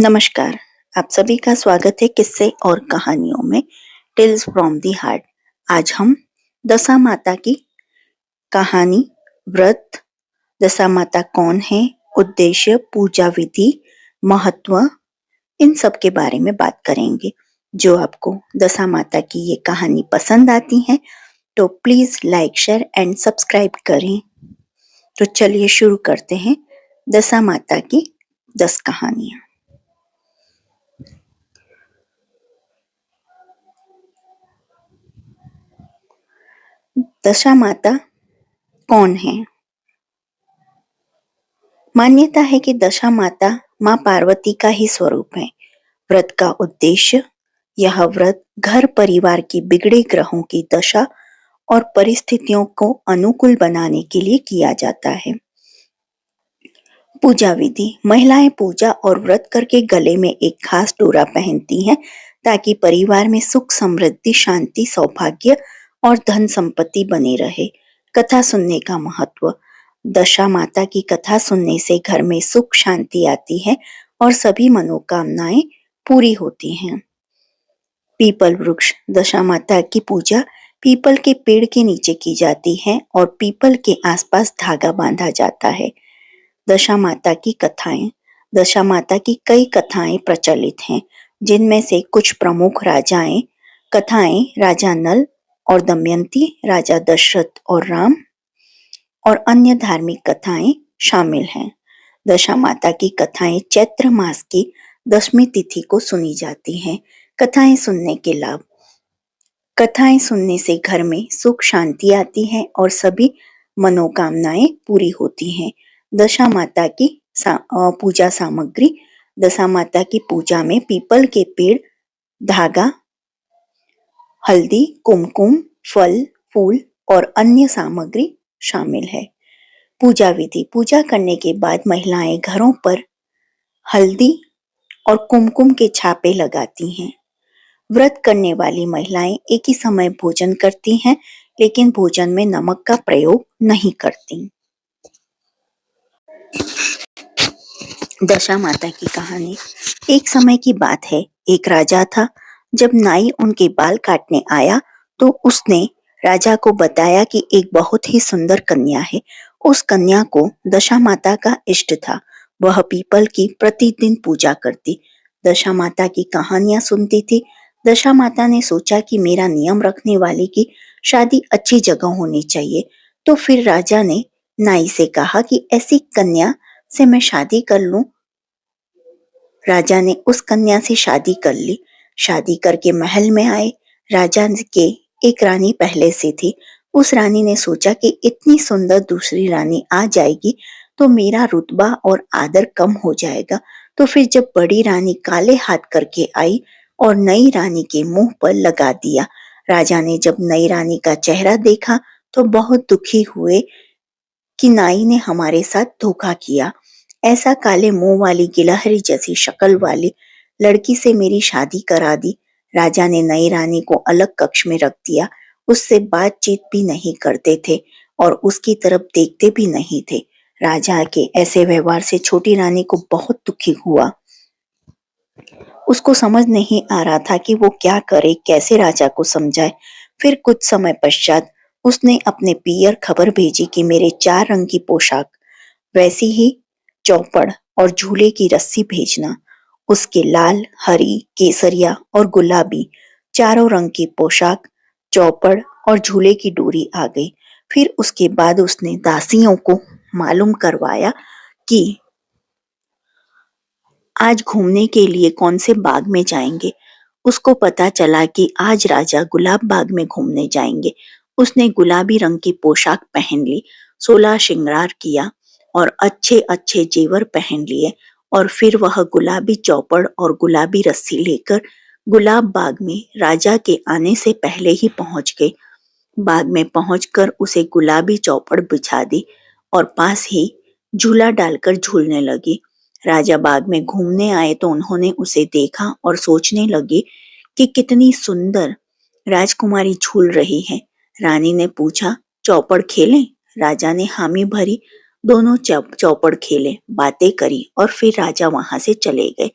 नमस्कार। आप सभी का स्वागत है किस्से और कहानियों में टेल्स फ्रॉम दी हार्ट। आज हम दशा माता की कहानी, व्रत, दशा माता कौन है, उद्देश्य, पूजा विधि, महत्व, इन सब के बारे में बात करेंगे। जो आपको दशा माता की ये कहानी पसंद आती है तो please like, share and subscribe करें। तो चलिए शुरू करते हैं दशा माता की 10 कहानियां। दशा माता कौन है? मान्यता है कि दशा माता माँ पार्वती का ही स्वरूप है। व्रत का उद्देश्य, यह व्रत घर परिवार की बिगड़े ग्रहों की दशा और परिस्थितियों को अनुकूल बनाने के लिए किया जाता है। पूजा विधि, महिलाएं पूजा और व्रत करके गले में एक खास डोरा पहनती हैं ताकि परिवार में सुख, समृद्धि, शांति, सौभाग्य और धन संपत्ति बने रहे। कथा सुनने का महत्व, दशा माता की कथा सुनने से घर में सुख शांति आती है और सभी मनोकामनाएं पूरी होती हैं। पीपल वृक्ष, दशा माता की पूजा पीपल के पेड़ के नीचे की जाती है और पीपल के आसपास धागा बांधा जाता है। दशा माता की कथाएं, दशा माता की कई कथाएं प्रचलित हैं, जिनमें से कुछ प्रमुख कथाएं राजा नल और दमयंती, राजा दशरथ और राम और अन्य धार्मिक कथाएं शामिल हैं। दशा माता की कथाएं चैत्र मास की दशमी तिथि को सुनी जाती हैं। कथाएं सुनने के लाभ, कथाएं सुनने से घर में सुख शांति आती है और सभी मनोकामनाएं पूरी होती हैं। दशा माता की पूजा सामग्री, दशा माता की पूजा में पीपल के पेड़, धागा, हल्दी, कुमकुम, फल, फूल और अन्य सामग्री शामिल है। पूजा विधि, पूजा करने के बाद महिलाएं घरों पर हल्दी और कुमकुम के छापे लगाती हैं। व्रत करने वाली महिलाएं एक ही समय भोजन करती हैं, लेकिन भोजन में नमक का प्रयोग नहीं करती। दशा माता की कहानी, एक समय की बात है, एक राजा था। जब नाई उनके बाल काटने आया तो उसने राजा को बताया कि एक बहुत ही सुंदर कन्या है। उस कन्या को दशा माता का इष्ट था। वह पीपल की प्रतिदिन पूजा करती, दशा माता की कहानियां सुनती थी। दशा माता ने सोचा कि मेरा नियम रखने वाले की शादी अच्छी जगह होनी चाहिए। तो फिर राजा ने नाई से कहा कि ऐसी कन्या से मैं शादी कर लूं। राजा ने उस कन्या से शादी कर ली। शादी करके महल में आए। राजा के एक रानी पहले से थी। उस रानी ने सोचा कि इतनी सुंदर दूसरी रानी आ जाएगी तो मेरा रुतबा और आदर कम हो जाएगा। तो फिर जब बड़ी रानी काले हाथ करके आई और नई रानी के मुंह पर लगा दिया। राजा ने जब नई रानी का चेहरा देखा तो बहुत दुखी हुए कि नाई ने हमारे साथ धोखा किया। ऐसा काले मुंह वाली, गिलहरी जैसी शक्ल वाली लड़की से मेरी शादी करा दी। राजा ने नई रानी को अलग कक्ष में रख दिया। उससे बातचीत भी नहीं करते थे और उसकी तरफ देखते भी नहीं थे। राजा के ऐसे व्यवहार से छोटी रानी को बहुत दुखी हुआ। उसको समझ नहीं आ रहा था कि वो क्या करे, कैसे राजा को समझाए। फिर कुछ समय पश्चात उसने अपने पियर खबर भेजी कि मेरे 4 रंग की पोशाक, वैसी ही चौपड़ और झूले की रस्सी भेजना। उसके लाल, हरी, केसरिया और गुलाबी चारों रंग की पोशाक, चौपड़ और झूले की डोरी आ गई। फिर उसके बाद उसने दासियों को मालूम करवाया कि आज घूमने के लिए कौन से बाग में जाएंगे। उसको पता चला कि आज राजा गुलाब बाग में घूमने जाएंगे। उसने गुलाबी रंग की पोशाक पहन ली, 16 श्रृंगार किया और अच्छे अच्छे जेवर पहन लिए और फिर वह गुलाबी चौपड़ और गुलाबी रस्सी लेकर गुलाब बाग में राजा के आने से पहले ही पहुंच गई। बाग में पहुंचकर उसे गुलाबी चौपड़ बिछा दी और पास ही झूला डालकर झूलने लगी। राजा बाग में घूमने आए तो उन्होंने उसे देखा और सोचने लगे कि कितनी सुंदर राजकुमारी झूल रही है। रानी ने पूछा, चौपड़ खेलें? राजा ने हामी भरी। दोनों चौपड़ खेले, बातें करी और फिर राजा वहां से चले गए।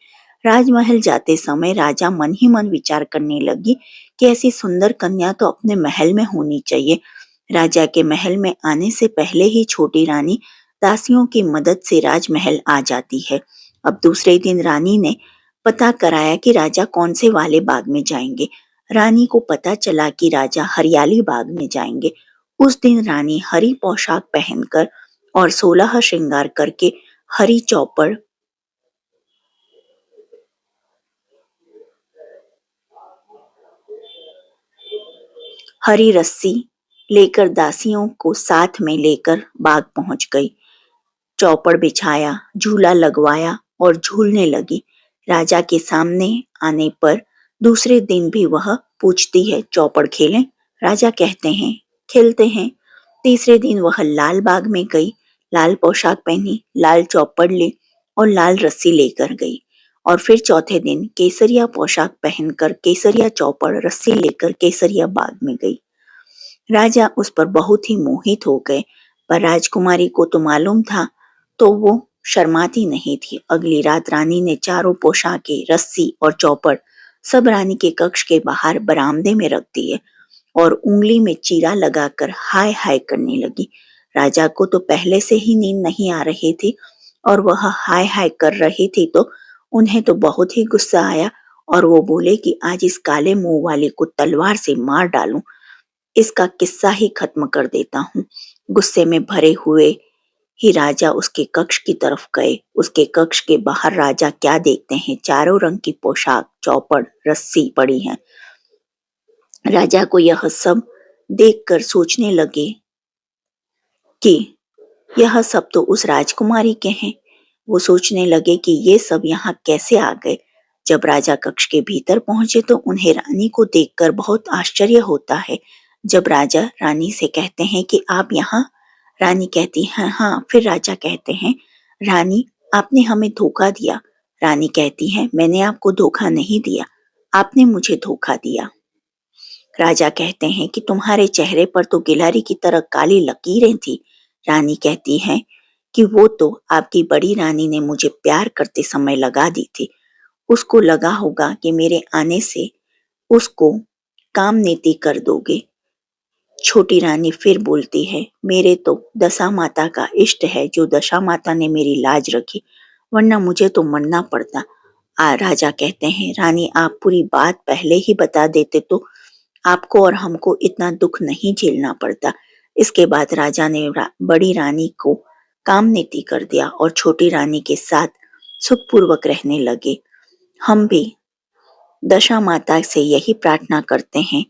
राजमहल जाते समय राजा मन ही मन विचार करने लगी कि ऐसी सुंदर कन्या तो अपने महल में होनी चाहिए। राजा के महल में आने से पहले ही छोटी रानी दासियों की मदद से राजमहल आ जाती है। अब दूसरे दिन रानी ने पता कराया कि राजा कौन से वाले बाग में जाएंगे। रानी को पता चला कि राजा हरियाली बाग में जाएंगे। उस दिन रानी हरी पोशाक पहनकर और 16 श्रृंगार करके हरी चौपड़, हरी रस्सी लेकर दासियों को साथ में लेकर बाग पहुंच गई। चौपड़ बिछाया, झूला लगवाया और झूलने लगी। राजा के सामने आने पर दूसरे दिन भी वह पूछती है, चौपड़ खेलें? राजा कहते हैं, खेलते हैं। तीसरे दिन वह लाल बाग में गई, लाल पोशाक पहनी, लाल चौपड़ ली और लाल रस्सी लेकर गई। और फिर चौथे दिन केसरिया पोशाक पहनकर केसरिया चौपड़ रस्सी लेकर केसरिया बाग में गई। राजा उस पर बहुत ही मोहित हो गए, पर राजकुमारी को तो मालूम था, तो वो शर्माती नहीं थी। अगली रात रानी ने चारों पोशाकें, रस्सी और चौपड़ सब रानी के कक्ष के बाहर बरामदे में रख दिए और उंगली में चीरा लगाकर हाय हाय करने लगी। राजा को तो पहले से ही नींद नहीं आ रही थी और वह हाय हाय कर रही थी, तो उन्हें तो बहुत ही गुस्सा आया और वो बोले कि आज इस काले मुंह वाले को तलवार से मार डालूं, इसका किस्सा ही खत्म कर देता हूँ। गुस्से में भरे हुए ही राजा उसके कक्ष की तरफ गए। उसके कक्ष के बाहर राजा क्या देखते हैं, चारों रंग की पोशाक, चौपड़, रस्सी पड़ी है। राजा को यह सब देखकर सोचने लगे कि यह सब तो उस राजकुमारी के हैं। वो सोचने लगे कि ये सब यहाँ कैसे आ गए। जब राजा कक्ष के भीतर पहुंचे तो उन्हें रानी को देखकर बहुत आश्चर्य होता है। जब राजा रानी से कहते हैं कि आप यहाँ, रानी कहती है हाँ। फिर राजा कहते हैं, रानी आपने हमें धोखा दिया। रानी कहती है, मैंने आपको धोखा नहीं दिया, आपने मुझे धोखा दिया। राजा कहते हैं कि तुम्हारे चेहरे पर तो गिलहरी की तरह काली लकीरें थी। रानी कहती है कि वो तो आपकी बड़ी रानी ने मुझे प्यार करते समय लगा दी थी। उसको लगा होगा कि मेरे आने से उसको काम नीति कर दोगे। छोटी रानी फिर बोलती है, मेरे तो दशा माता का इष्ट है जो दशा माता ने मेरी लाज रखी, वरना मुझे तो मरना पड़ता। राजा कहते हैं, रानी आप पूरी बात पहले ही बता देते तो आपको और हमको इतना दुख नहीं झेलना पड़ता। इसके बाद राजा ने बड़ी रानी को काम नीति कर दिया और छोटी रानी के साथ सुखपूर्वक रहने लगे। हम भी दशा माता से यही प्रार्थना करते हैं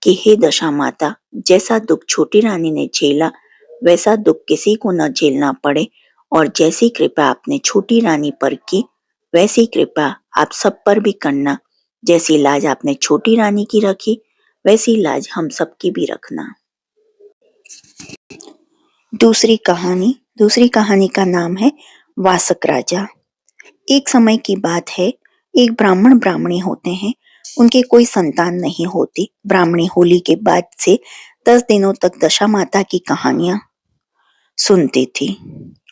कि हे दशा माता, जैसा दुख छोटी रानी ने झेला वैसा दुख किसी को न झेलना पड़े, और जैसी कृपा आपने छोटी रानी पर की वैसी कृपा आप सब पर भी करना। जैसी लाज आपने छोटी रानी की रखी वैसी लाज हम सबकी भी रखना। दूसरी कहानी का नाम है वासक राजा। एक समय की बात है, एक ब्राह्मण ब्राह्मणी होते हैं, उनके कोई संतान नहीं होती। ब्राह्मणी होली के बाद से 10 दिनों तक दशा माता की कहानियां सुनती थी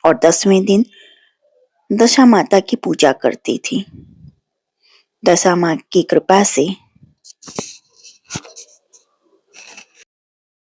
और 10वें दिन दशा माता की पूजा करती थी। दशा माँ की कृपा से